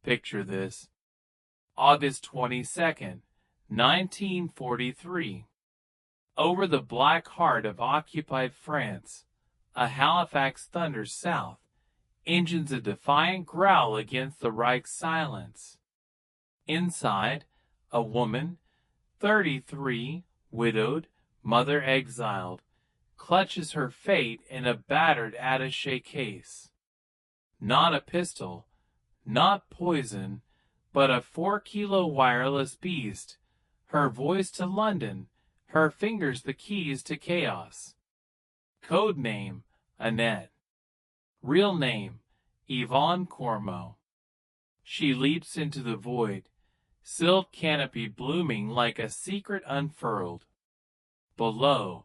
Picture this. August 22nd, 1943. Over the black heart of occupied France, a Halifax thunders south, engines a defiant growl against the Reich's silence. Inside, a woman, 33, widowed, mother exiled, clutches her fate in a battered attaché case. Not a pistol, not poison, but a 4-kilo wireless beast, her voice to London, her fingers the keys to chaos. Code name, Annette. Real name, Yvonne Cormeau. She leaps into the void, silk canopy blooming like a secret unfurled. Below,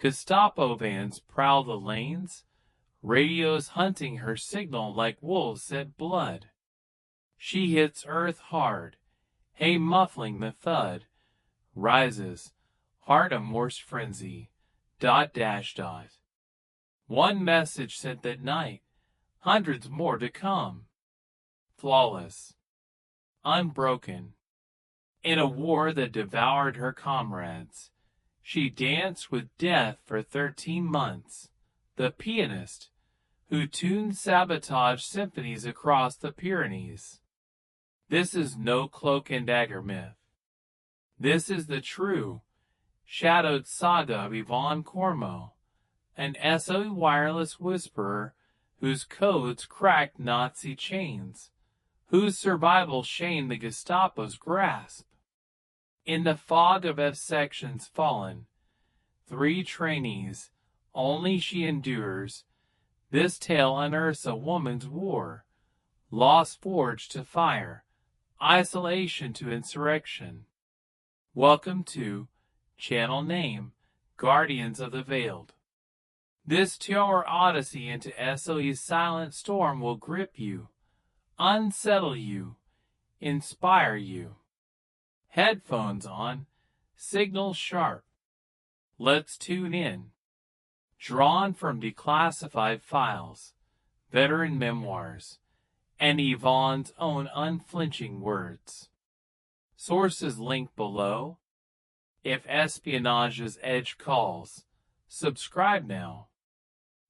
Gestapo vans prowl the lanes, radios hunting her signal like wolves at blood. She hits earth hard, hay muffling the thud, rises, heart a Morse frenzy, ... One message sent that night, hundreds more to come. Flawless, unbroken. In a war that devoured her comrades, she danced with death for 13 months, the pianist, who tuned sabotage symphonies across the Pyrenees. This is no cloak and dagger myth. This is the true, shadowed saga of Yvonne Cormeau, an SOE wireless whisperer whose codes cracked Nazi chains, whose survival shamed the Gestapo's grasp. In the fog of F-sections fallen, 3 trainees, only she endures. This tale unearths a woman's war, loss forged to fire, isolation to insurrection. Welcome to channel name, Guardians of the Veiled. This 2-hour odyssey into SOE's silent storm will grip you, unsettle you, inspire you. Headphones on, signal sharp. Let's tune in. Drawn from declassified files, veteran memoirs, and Yvonne's own unflinching words. Sources linked below. If espionage's edge calls, subscribe now.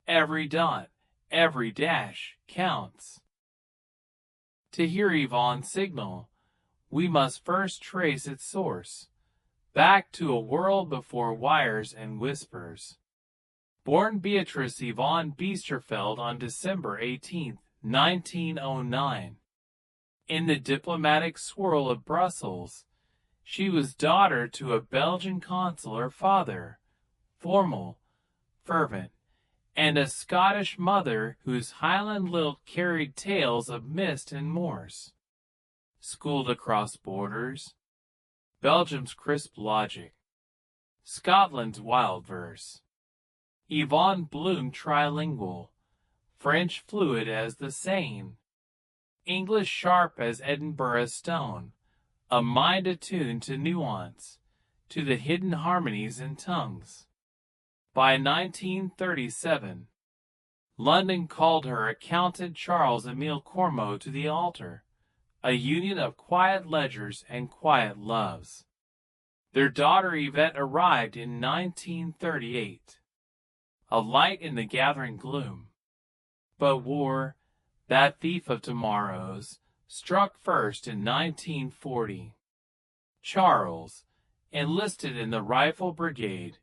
Every dot, every dash counts. To hear Yvonne's signal, we must first trace its source, back to a world before wires and whispers. Born Beatrice Yvonne Biesterfeld on December 18, 1909. In the diplomatic swirl of Brussels, she was daughter to a Belgian consular father, formal, fervent, and a Scottish mother whose Highland lilt carried tales of mist and Morse. Schooled across borders, Belgium's crisp logic, Scotland's wild verse. Yvonne bloomed trilingual, French fluid as the Seine, English sharp as Edinburgh stone, a mind attuned to nuance, to the hidden harmonies in tongues. By 1937, London called her accountant Charles Emile Cormeau to the altar, a union of quiet ledgers and quiet loves. Their daughter Yvette arrived in 1938, a light in the gathering gloom. But war, that thief of tomorrows, struck first in 1940. Charles, enlisted in the Rifle Brigade,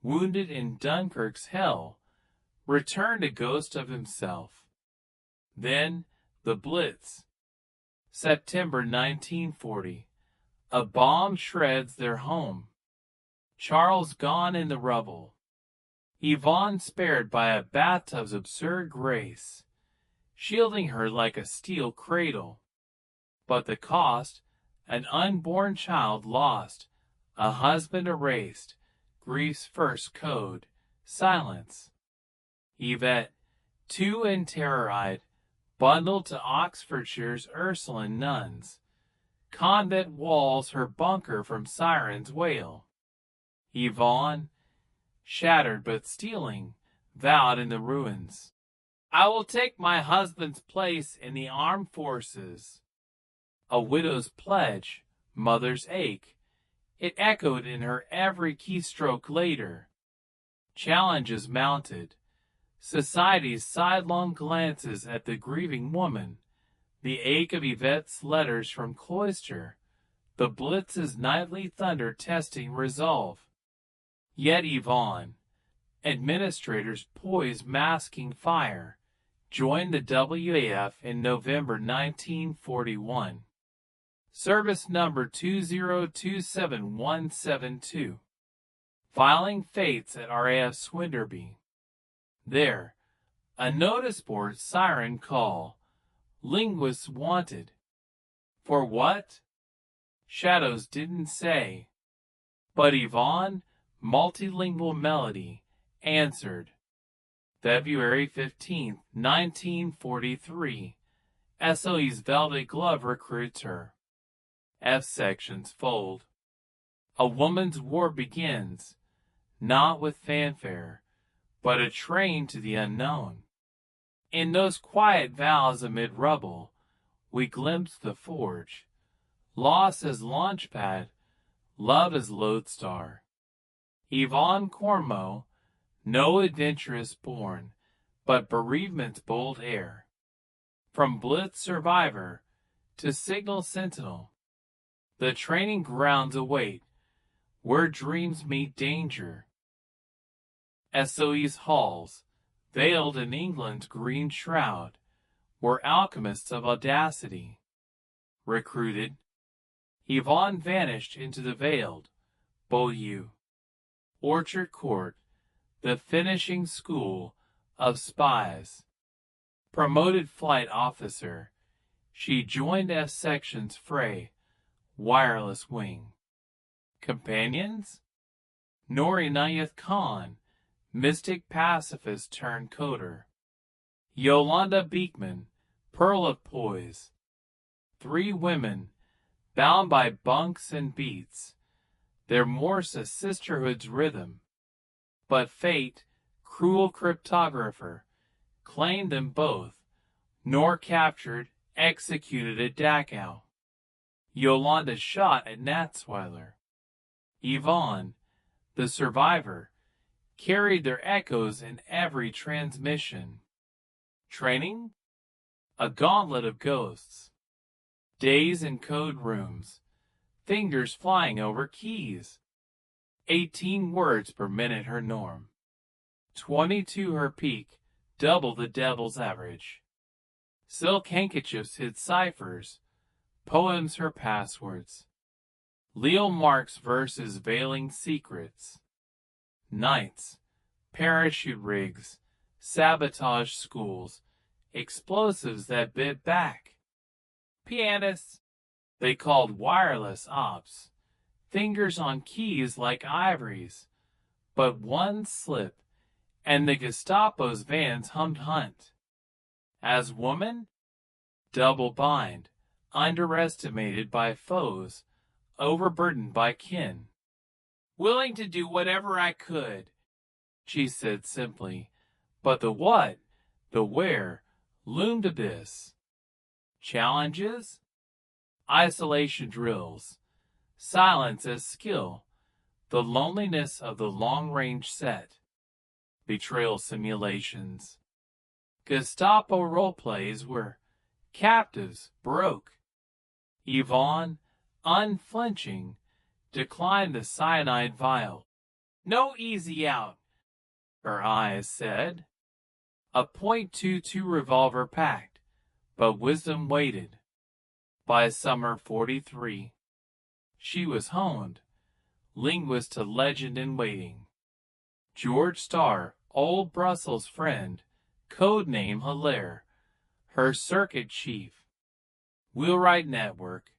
wounded in Dunkirk's hell, returned a ghost of himself. Then the Blitz. September 1940. A bomb shreds their home. Charles gone in the rubble. Yvonne spared by a bathtub's absurd grace, shielding her like a steel cradle. But the cost, an unborn child lost, a husband erased, grief's first code, silence. Yvette, too terror-eyed, bundled to Oxfordshire's Ursuline nuns. Convent walls her bunker from sirens wail. Yvonne, shattered but stealing, vowed in the ruins, I will take my husband's place in the armed forces. A widow's pledge, mother's ache. It echoed in her every keystroke later. Challenges mounted. Society's sidelong glances at the grieving woman. The ache of Yvette's letters from cloister. The Blitz's nightly thunder testing resolve. Yet Yvonne, administrators poised masking fire, joined the WAF in November 1941. Service number 2027172. Filing fates at RAF Swinderby. There, a notice board siren call. Linguists wanted. For what? Shadows didn't say. But Yvonne, multilingual melody, answered. February 15, 1943. SOE's velvet glove recruits her. F sections fold. A woman's war begins, not with fanfare, but a train to the unknown. In those quiet valleys amid rubble, we glimpse the forge. Loss as launchpad, love as lodestar. Yvonne Cormeau, no adventuress born, but bereavement's bold heir. From Blitz survivor to signal sentinel, the training grounds await, where dreams meet danger. SOE's halls, veiled in England's green shroud, were alchemists of audacity. Recruited, Yvonne vanished into the veiled Beaulieu. Orchard Court, the finishing school of spies. Promoted flight officer, she joined F Section's fray, wireless wing. Companions? Noor Inayat Khan, mystic pacifist turned coder. Yolanda Beekman, pearl of poise. 3 women, bound by bunks and beats, their Morse a sisterhood's rhythm. But fate, cruel cryptographer, claimed them both, nor captured, executed at Dachau. Yolanda shot at Natzweiler. Yvonne, the survivor, carried their echoes in every transmission. Training? A gauntlet of ghosts. Days in code rooms, fingers flying over keys. 18 words per minute her norm. 22 her peak, double the devil's average. Silk handkerchiefs hid ciphers, poems her passwords. Leo Marx verses veiling secrets. Nights, parachute rigs, sabotage schools, explosives that bit back. Pianists, they called wireless ops, fingers on keys like ivories, but one slip, and the Gestapo's vans hummed hunt. As woman, double bind, underestimated by foes, overburdened by kin. Willing to do whatever I could, she said simply, but the what, the where, loomed abyss. Challenges? Isolation drills, silence as skill, the loneliness of the long-range set, betrayal simulations. Gestapo role-plays where captives broke. Yvonne, unflinching, declined the cyanide vial. No easy out, her eyes said. A .22 revolver packed, but wisdom waited. By summer 43, she was honed, linguist to legend in waiting. George Starr, old Brussels friend, codename Hilaire, her circuit chief. Wheelwright Network,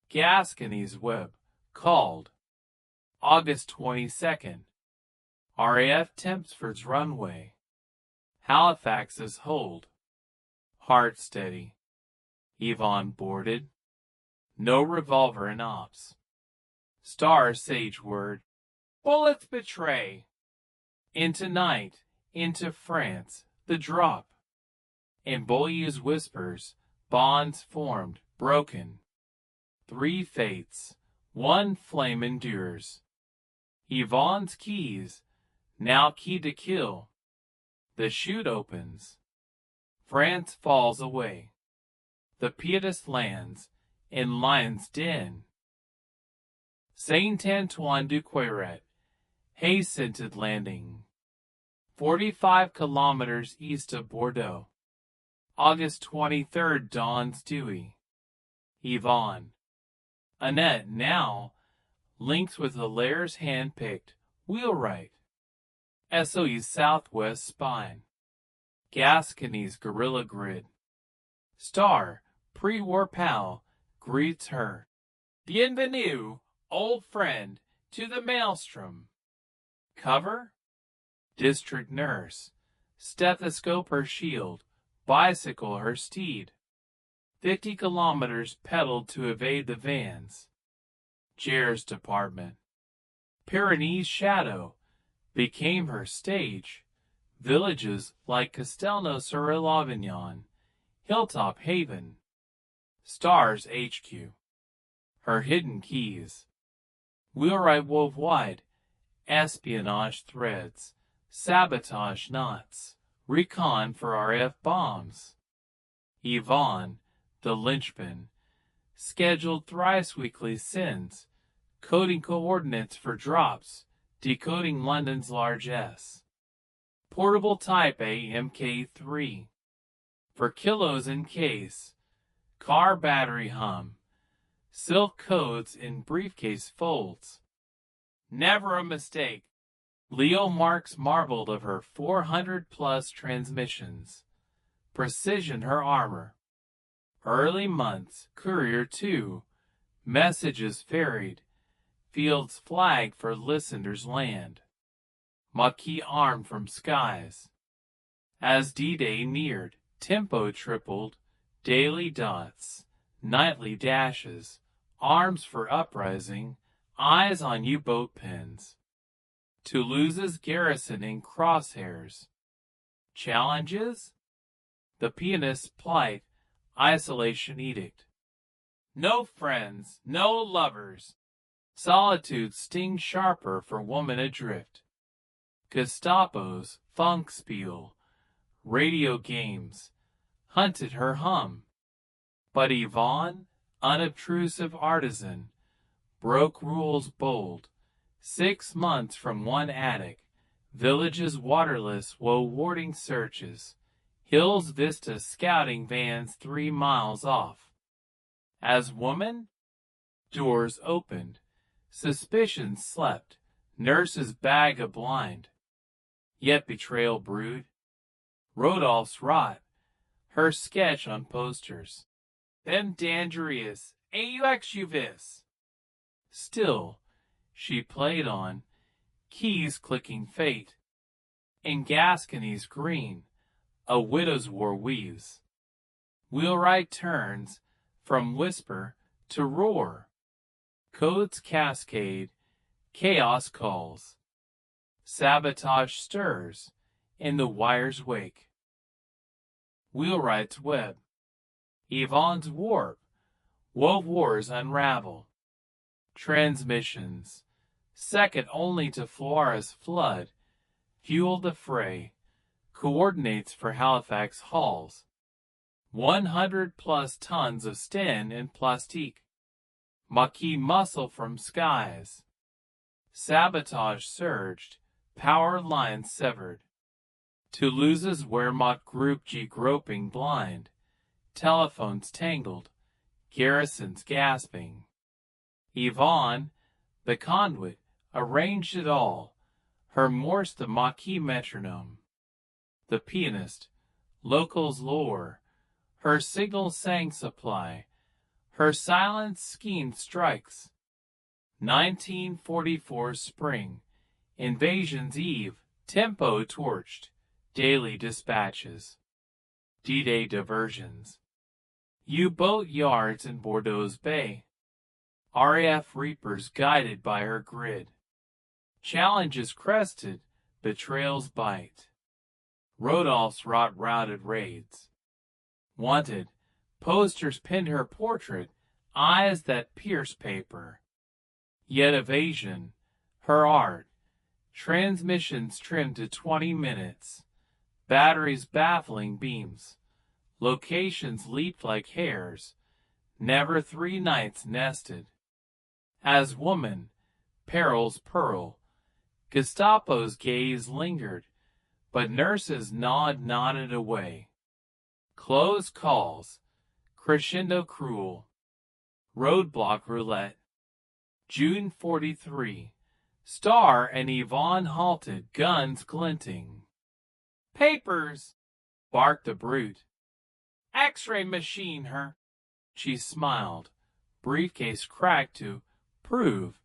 Gascony's Web, called. August 22nd, RAF Tempsford's runway. Halifax's hold. Heart steady. Yvonne boarded. No revolver in ops. Star sage word. Bullets betray. Into night, into France, the drop. In Beaulieu's whispers, bonds formed, broken. 3 fates, 1 flame endures. Yvonne's keys, now key to kill. The chute opens. France falls away. The Pianist lands in Lion's Den. Saint-Antoine du Queyret, hastened landing. 45 kilometers east of Bordeaux. August 23rd dawns dewy. Yvonne Inayat now links with Hilaire's hand-picked Wheelwright. SOE's southwest spine. Gascony's guerrilla grid. Star, pre-war pal, greets her. Bienvenue, old friend, to the maelstrom. Cover? District nurse. Stethoscope her shield, bicycle her steed. 50 kilometers pedaled to evade the vans. Jare's department. Pyrenees shadow became her stage. Villages like Castelnau sur l'Avignon, Hilltop Haven. Stars HQ. Her hidden keys. Wheelwright wove wide, espionage threads, sabotage knots, recon for RF bombs. Yvonne, the linchpin, scheduled thrice weekly sends, coding coordinates for drops, decoding London's large S. Portable Type A MK3. For kilos in case, car battery hum, silk codes in briefcase folds. Never a mistake. Leo Marks marveled of her 400-plus transmissions. Precision her armor. Early months, courier 2. Messages ferried. Fields flagged for listeners' land. Maquis armed from skies. As D-Day neared, tempo tripled. Daily dots, nightly dashes, arms for uprising, eyes on U-boat pins. Toulouse's garrison in crosshairs. Challenges? The Pianist's plight, isolation edict. No friends, no lovers. Solitude stings sharper for woman adrift. Gestapo's funk spiel, radio games, hunted her hum. But Yvonne, unobtrusive artisan, broke rules bold. 6 months from one attic, villages waterless woe warding searches, hills vista scouting vans 3 miles off. As woman? Doors opened, suspicion slept, nurse's bag a blind. Yet betrayal brewed. Rodolph's rot, her sketch on posters. Them dangerous, AUX. Still, she played on, keys clicking fate. In Gascony's green, a widow's war weaves. Wheelwright turns, from whisper to roar. Codes cascade, chaos calls. Sabotage stirs, in the wire's wake. Wheelwright's web. Yvonne's warp, wove wars unravel. Transmissions, second only to Flora's flood, fuel the fray. Coordinates for Halifax halls. 100+ tons of sten and plastique. Maquis muscle from skies. Sabotage surged, power lines severed. Toulouse's Wehrmacht Group G groping blind. Telephones tangled, garrisons gasping. Yvonne, the conduit, arranged it all. Her Morse the Maquis metronome. The Pianist, locals lore. Her signals sang supply. Her silence scheme strikes. 1944 spring. Invasion's eve. Tempo torched. Daily dispatches. D-Day diversions. U-boat yards in Bordeaux's bay. RAF Reapers guided by her grid. Challenges crested, betrayals bite. Rodolph's routed raids. Wanted, posters pinned her portrait, eyes that pierce paper. Yet evasion, her art, transmissions trimmed to 20 minutes, batteries baffling beams, locations leaped like hares, never 3 nights nested. As woman, perils pearl, Gestapo's gaze lingered, but nurses nodded away. Close calls, crescendo cruel, roadblock roulette. June 43. Star and Yvonne halted, guns glinting. Papers, barked the brute. X-ray machine her. She smiled, briefcase cracked to prove.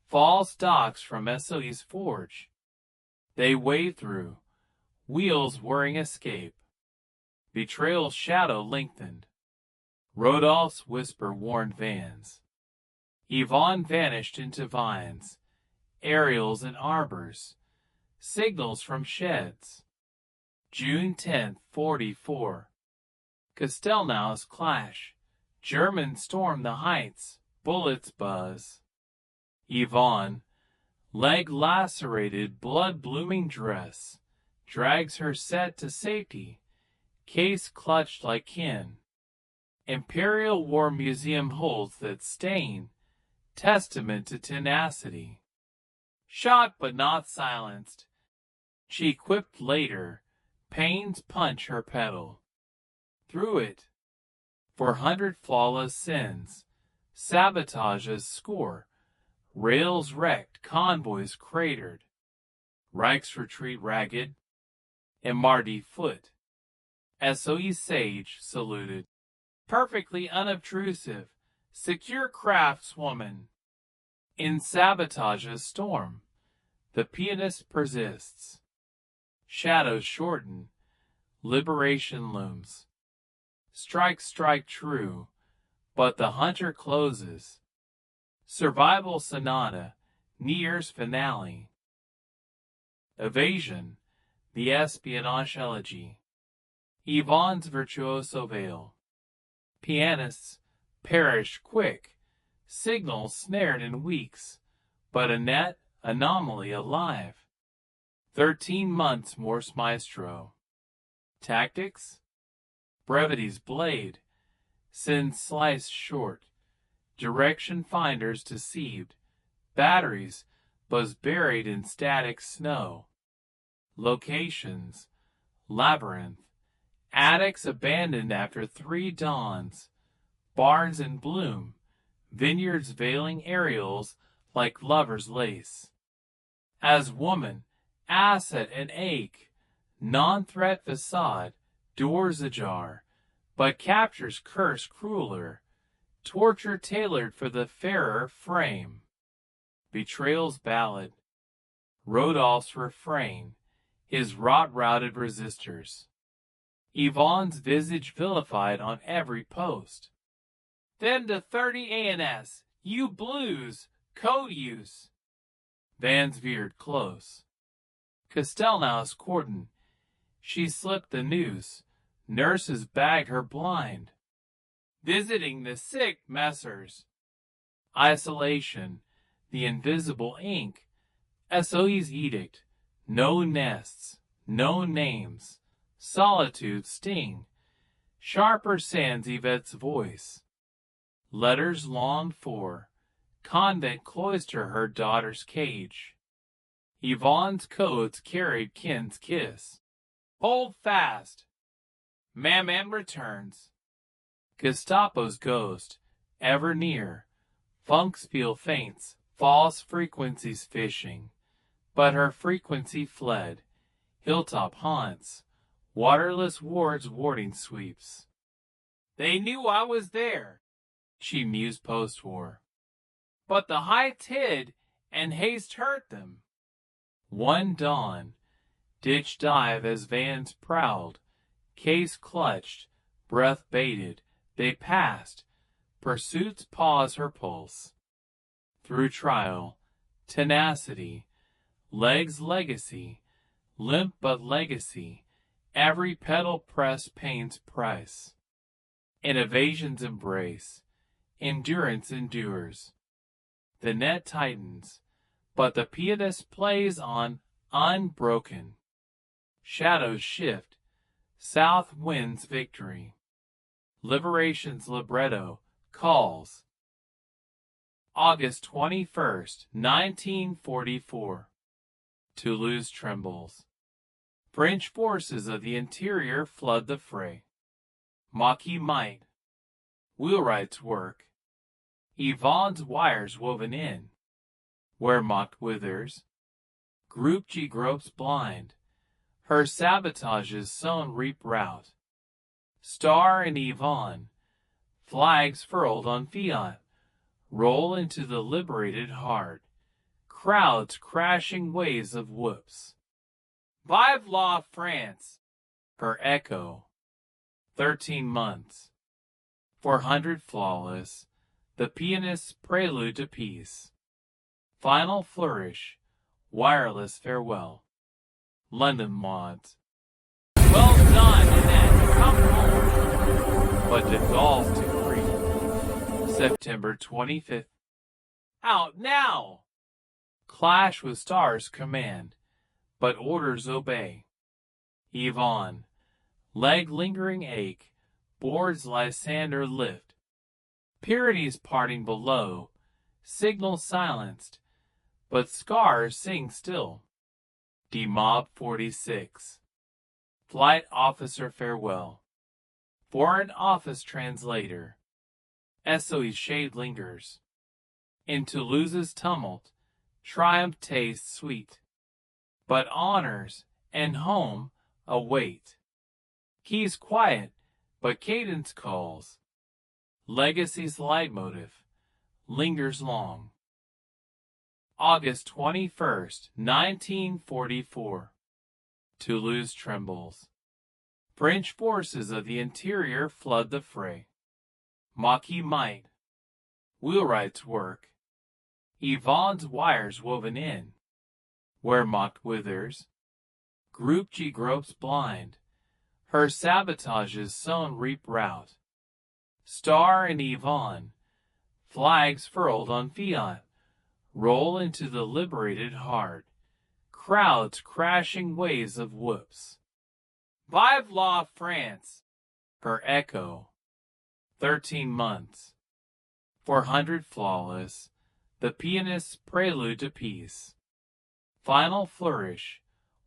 False docs from SOE's forge. They waved through, wheels whirring escape. Betrayal's shadow lengthened. Rodolph's whisper warned vans. Yvonne vanished into vines, aerials and arbors, signals from sheds. June 10th, 44. Castelnau's clash. Germans storm the heights, bullets buzz. Yvonne, leg lacerated, blood-blooming dress, drags her set to safety, case clutched like kin. Imperial War Museum holds that stain, testament to tenacity. Shot but not silenced, she quipped later, pains punch her pedal. Through it, 400 flawless sins, sabotages score, rails wrecked, convoys cratered. Reich's retreat ragged, M.R.D. foot. SOE sage saluted. Perfectly unobtrusive, secure craftswoman. In sabotage's storm, the pianist persists. Shadows shorten, liberation looms. Strike true, but the hunter closes. Survival sonata, nears finale. Evasion, the espionage elegy. Yvonne's virtuoso veil. Pianists perish quick, signals snared in weeks, but a net anomaly alive. 13 months Morse maestro. Tactics? Brevity's blade, sins sliced short, direction finders deceived, batteries buzz buried in static snow. Locations, labyrinth, attics abandoned after 3 dawns, barns in bloom, vineyards veiling aerials like lover's lace. As woman, asset and ache, non-threat facade, doors ajar, but captures curse crueler, torture tailored for the fairer frame. Betrayal's ballad, Rodolph's refrain, his rot-routed resistors. Yvonne's visage vilified on every post. Then to 30 ANS, you blues, code use. Vans veered close. Castelnau's cordon, she slipped the noose. Nurses bagged her blind. Visiting the sick messers. Isolation, the invisible ink. SOE's edict, no nests, no names. Solitude sting. Sharper sands Yvette's voice. Letters longed for. Convent cloister her daughter's cage. Yvonne's codes carried kin's kiss. Hold fast. Maman returns. Gestapo's ghost, ever near. Funkspiel faints, false frequencies fishing. But her frequency fled. Hilltop haunts. Waterless wards warding sweeps. They knew I was there, she mused post-war. But the high tid and haste hurt them. One dawn, ditch dive as vans prowled, case clutched, breath bated, they passed, pursuits pause her pulse. Through trial, tenacity, legs legacy, limp but legacy, every pedal press pain's price. In evasion's embrace, endurance endures. The net tightens, but the pianist plays on, unbroken. Shadows shift, south wins victory. Liberation's libretto calls. August 21st, 1944. Toulouse trembles. French forces of the interior flood the fray. Maquis might. Wheelwright's work. Yvonne's wires woven in. Where Maquis withers. Group G gropes blind. Her sabotages sown reap rout. Star and Yvonne. Flags furled on Fiat. Roll into the liberated heart. Crowds crashing waves of whoops. Vive la France! Her echo. 13 months. 400 flawless. The pianist's prelude to peace. Final flourish. Wireless farewell. London mods. Well done, Annette. Come home. But de Gaulle's decree. September 25th. Out now! Clash with stars command, but orders obey. Yvonne. Leg lingering ache. Boards Lysander lift. Pyrenees parting below. Signal silenced, but scars sing still. D-Mob 46. Flight officer farewell. Foreign office translator. SOE shade lingers. In Toulouse's tumult, triumph tastes sweet. But honors and home await. Keys quiet, but cadence calls. Legacy's leitmotif lingers long. August 21st, 1944. Toulouse trembles. French forces of the interior flood the fray. Maquis might. Wheelwright's work. Yvonne's wires woven in. Where Maquis withers. Group G gropes blind. Her sabotages sown reap rout. Star and Yvonne. Flags furled on Fiat. Roll into the liberated heart. Crowds crashing waves of whoops. Vive la France! Her echo. 13 months. 400 flawless. The pianist's prelude to peace. Final flourish.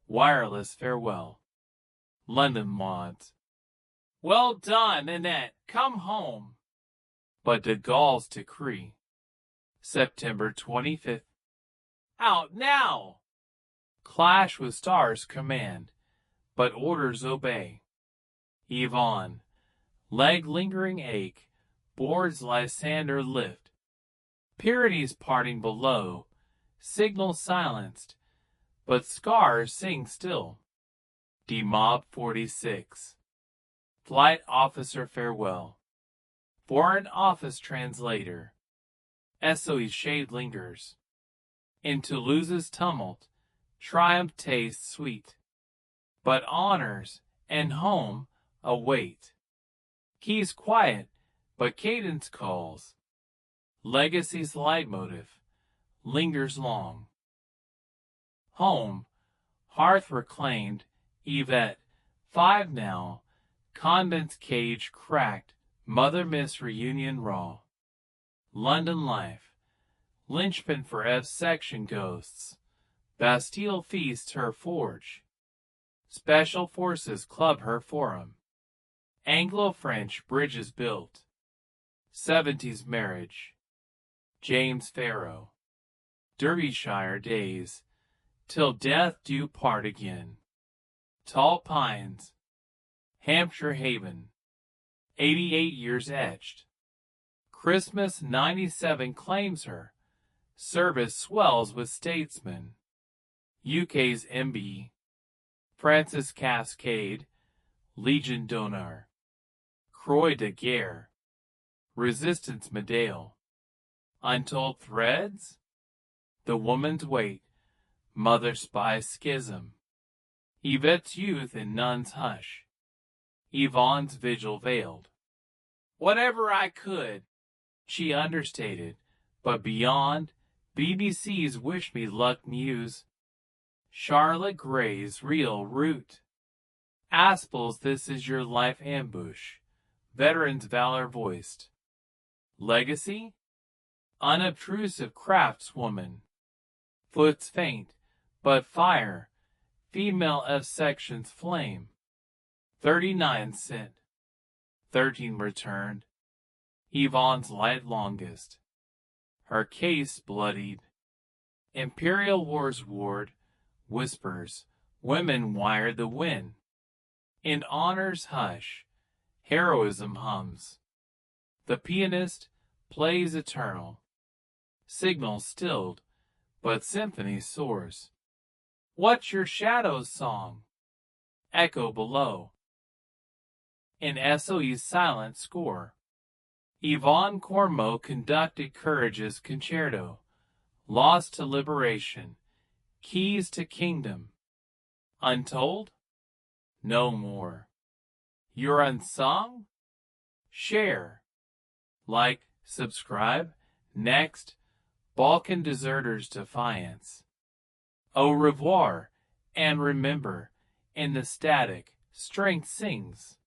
Wireless farewell. London mods. Well done, Annette. Come home. But de Gaulle's decree. September 25th. Out now! Clash with stars command, but orders obey. Yvonne. Leg lingering ache. Boards Lysander lift. Pyrenees parting below. Signal silenced, but scars sing still. D-Mob 46. Flight officer farewell. Foreign office translator. SOE shade lingers. In Toulouse's tumult, triumph tastes sweet. But honors and home await. Keys quiet, but cadence calls. Legacy's leitmotif lingers long. Home, hearth reclaimed, Yvette, 5 now, convent's cage cracked, mother miss reunion raw. London life, linchpin for F section ghosts, Bastille feasts her forge. Special forces club her forum. Anglo-French bridges built. 70s marriage. James Farrow. Derbyshire days, till death do part again. Tall pines. Hampshire Haven. 88 years etched. Christmas 97 claims her. Service swells with statesmen. UK's MB. Francis Cascade. Légion d'honneur. Croix de Guerre. Resistance Medale. Untold threads? The woman's weight. Mother spy schism. Yvette's youth in nun's hush. Yvonne's vigil veiled. Whatever I could. She understated, but beyond, BBC's Wish Me Luck News. Charlotte Gray's Real Route. Aspel's This Is Your Life Ambush. Veterans' Valor Voiced. Legacy? Unobtrusive craftswoman. Foot's faint, but fire. Female F section's flame. 39 sent. 13 returned. Yvonne's light longest. Her case bloodied. Imperial War's ward. Whispers. Women wired the win. In honor's hush. Heroism hums. The pianist plays eternal. Signal stilled, but symphony soars. What's your shadow's song? Echo below. In SOE's silent score. Yvonne Cormeau conducted Courage's concerto. Lost to liberation. Keys to kingdom. Untold? No more. You're unsung? Share. Like, subscribe. Next, Balkan Deserters Defiance. Au revoir, and remember, in the static, strength sings.